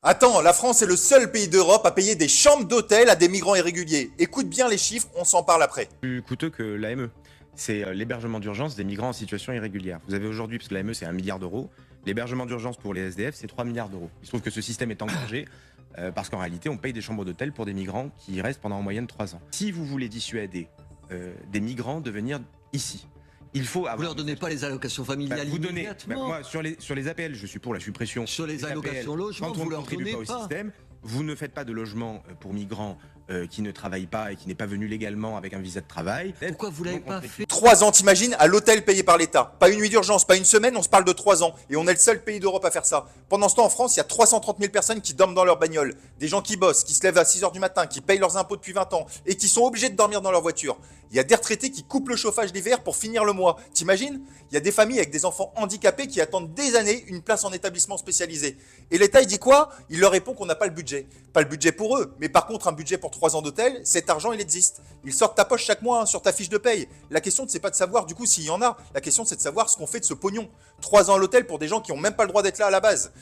Attends, la France est le seul pays d'Europe à payer des chambres d'hôtel à des migrants irréguliers. Écoute bien les chiffres, on s'en parle après. Plus coûteux que l'AME. C'est l'hébergement d'urgence des migrants en situation irrégulière. Vous avez aujourd'hui, parce que l'AME c'est 1 milliard d'euros, l'hébergement d'urgence pour les SDF c'est 3 milliards d'euros. Il se trouve que ce système est engagé parce qu'en réalité on paye des chambres d'hôtel pour des migrants qui y restent pendant en moyenne 3 ans. Si vous voulez dissuader des migrants de venir ici, il faut avoir... Vous leur donnez pas les allocations familiales vous donnez, immédiatement. moi, sur les APL, je suis pour la suppression. Sur les des allocations APL. logement, Quand vous on ne leur contribue donnez pas au pas. système, vous ne faites pas de logement pour migrants qui ne travaillent pas et qui n'est pas venu légalement avec un visa de travail. Pourquoi vous l'avez Donc, pas fait? 3 ans, t'imagines, à l'hôtel payé par l'État. Pas une nuit d'urgence, pas une semaine, on se parle de 3 ans. Et on est le seul pays d'Europe à faire ça. Pendant ce temps, en France, il y a 330 000 personnes qui dorment dans leur bagnole. Des gens qui bossent, qui se lèvent à 6 h du matin, qui payent leurs impôts depuis 20 ans et qui sont obligés de dormir dans leur voiture. Il y a des retraités qui coupent le chauffage l'hiver pour finir le mois. T'imagines? Il y a des familles avec des enfants handicapés qui attendent des années une place en établissement spécialisé. Et l'État, il dit quoi? Il leur répond qu'on n'a pas le budget. Pas le budget pour eux, mais par contre un budget pour 3 ans d'hôtel, cet argent il existe. Il sort de ta poche chaque mois sur ta fiche de paye. La question c'est pas de savoir du coup s'il y en a, la question c'est de savoir ce qu'on fait de ce pognon. 3 ans à l'hôtel pour des gens qui n'ont même pas le droit d'être là à la base.